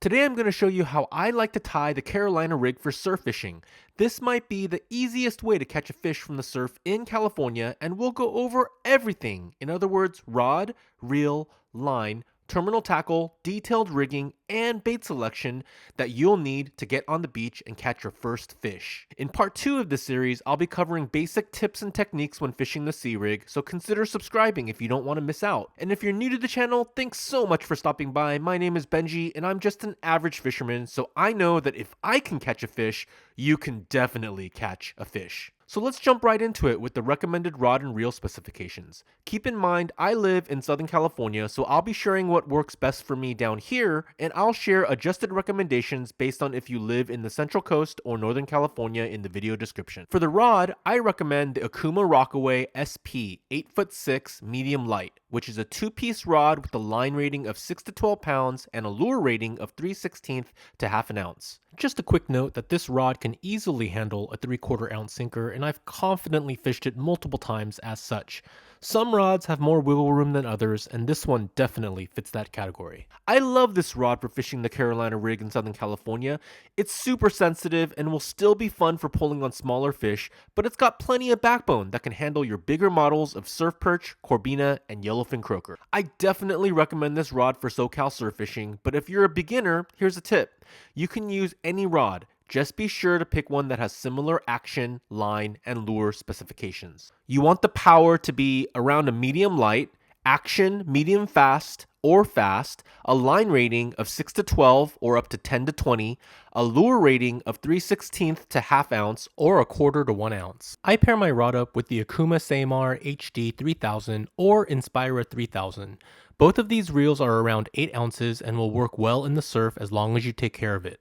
Today I'm going to show you how I like to tie the Carolina rig for surf fishing. This might be the easiest way to catch a fish from the surf in California, and we'll go over everything. In other words, rod, reel, line, terminal tackle, detailed rigging, and bait selection that you'll need to get on the beach and catch your first fish. In part 2 of this series, I'll be covering basic tips and techniques when fishing the sea rig, so consider subscribing if you don't want to miss out. And if you're new to the channel, thanks so much for stopping by. My name is Benji, and I'm just an average fisherman, so I know that if I can catch a fish, you can definitely catch a fish. So let's jump right into it with the recommended rod and reel specifications. Keep in mind, I live in Southern California, so I'll be sharing what works best for me down here, and I'll share adjusted recommendations based on if you live in the Central Coast or Northern California in the video description. For the rod, I recommend the Okuma Rockaway SP 8'6" medium light, which is a 2-piece rod with a line rating of 6 to 12 pounds and a lure rating of 3/16 to half an ounce. Just a quick note that this rod can easily handle a 3/4 ounce sinker, and I've confidently fished it multiple times as such. Some rods have more wiggle room than others, and this one definitely fits that category. I love this rod for fishing the Carolina rig in Southern California. It's super sensitive and will still be fun for pulling on smaller fish, but it's got plenty of backbone that can handle your bigger models of surf perch, corbina, and yellowfin croaker. I definitely recommend this rod for SoCal surf fishing, but if you're a beginner, here's a tip. You can use any rod. Just be sure to pick one that has similar action, line, and lure specifications. You want the power to be around a medium light, action, medium fast, or fast, a line rating of 6 to 12 or up to 10 to 20, a lure rating of 3/16 to half ounce or 1/4 to 1 ounce. I pair my rod up with the Okuma Ceymar HD 3000 or Inspira 3000. Both of these reels are around 8 ounces and will work well in the surf as long as you take care of it.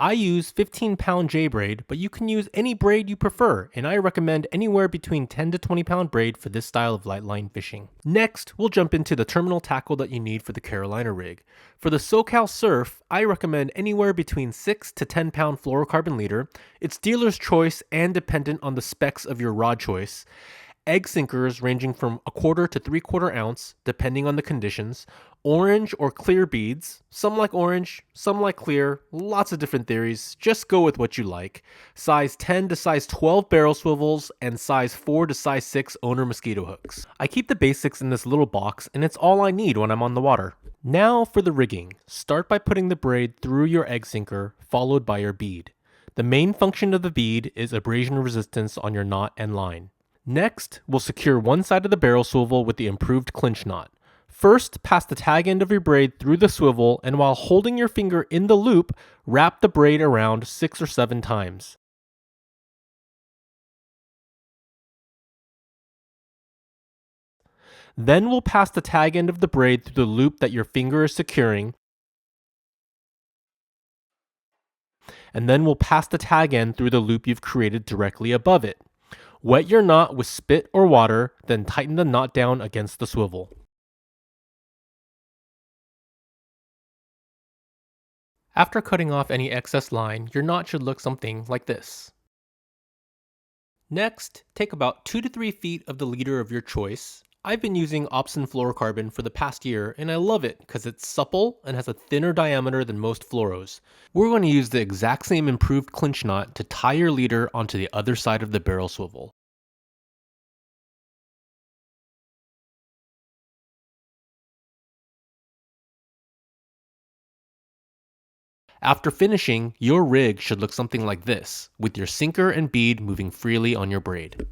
I use 15-pound J braid, but you can use any braid you prefer, and I recommend anywhere between 10 to 20-pound braid for this style of light line fishing. Next, we'll jump into the terminal tackle that you need for the Carolina rig. For the SoCal surf, I recommend anywhere between 6 to 10-pound Fluorocarbon Leader. It's dealer's choice and dependent on the specs of your rod choice. Egg sinkers ranging from 1/4 to 3/4 ounce, depending on the conditions. Orange or clear beads. Some like orange, some like clear. Lots of different theories. Just go with what you like. Size 10 to size 12 barrel swivels and size 4 to size 6 owner mosquito hooks. I keep the basics in this little box, and it's all I need when I'm on the water. Now for the rigging. Start by putting the braid through your egg sinker, followed by your bead. The main function of the bead is abrasion resistance on your knot and line. Next, we'll secure one side of the barrel swivel with the improved clinch knot. First, pass the tag end of your braid through the swivel, and while holding your finger in the loop, wrap the braid around 6 or 7 times. Then we'll pass the tag end of the braid through the loop that your finger is securing, and then we'll pass the tag end through the loop you've created directly above it. Wet your knot with spit or water, then tighten the knot down against the swivel. After cutting off any excess line, your knot should look something like this. Next, take about 2 to 3 feet of the leader of your choice. I've been using Opsin fluorocarbon for the past year, and I love it because it's supple and has a thinner diameter than most fluoros. We're going to use the exact same improved clinch knot to tie your leader onto the other side of the barrel swivel. After finishing, your rig should look something like this, with your sinker and bead moving freely on your braid.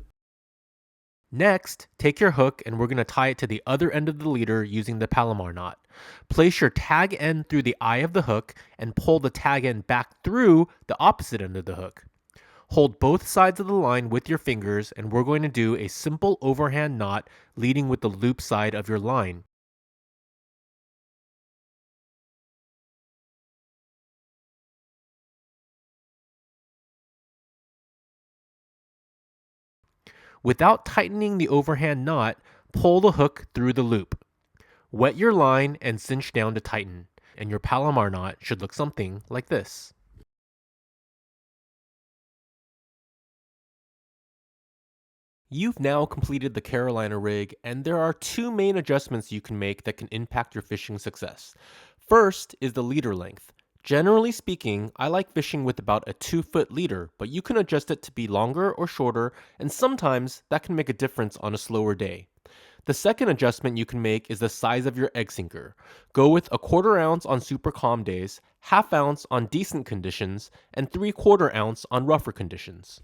Next, take your hook and we're going to tie it to the other end of the leader using the Palomar knot. Place your tag end through the eye of the hook and pull the tag end back through the opposite end of the hook. Hold both sides of the line with your fingers, and we're going to do a simple overhand knot leading with the loop side of your line. Without tightening the overhand knot, pull the hook through the loop. Wet your line and cinch down to tighten, and your Palomar knot should look something like this. You've now completed the Carolina rig, and there are 2 main adjustments you can make that can impact your fishing success. First is the leader length. Generally speaking, I like fishing with about a 2-foot leader, but you can adjust it to be longer or shorter, and sometimes that can make a difference on a slower day. The second adjustment you can make is the size of your egg sinker. Go with a 1/4 ounce on super calm days, 1/2 ounce on decent conditions, and 3/4 ounce on rougher conditions.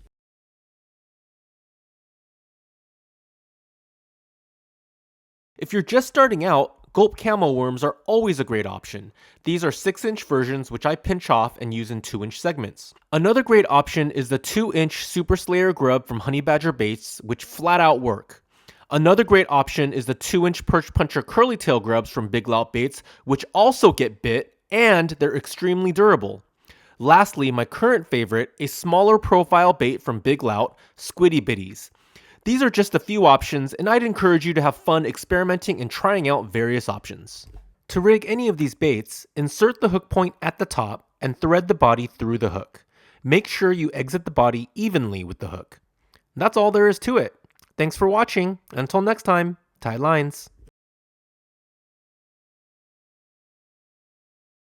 If you're just starting out, gulp camo worms are always a great option. These are 6-inch versions which I pinch off and use in 2-inch segments. Another great option is the 2-inch Super Slayer grub from Honey Badger Baits, which flat out work. Another great option is the 2-inch Perch Puncher curly tail grubs from Big Lout Baits, which also get bit and they're extremely durable. Lastly, my current favorite, a smaller profile bait from Big Lout, Squiddy Bitties. These are just a few options, and I'd encourage you to have fun experimenting and trying out various options. To rig any of these baits, insert the hook point at the top and thread the body through the hook. Make sure you exit the body evenly with the hook. That's all there is to it. Thanks for watching. Until next time, tie lines.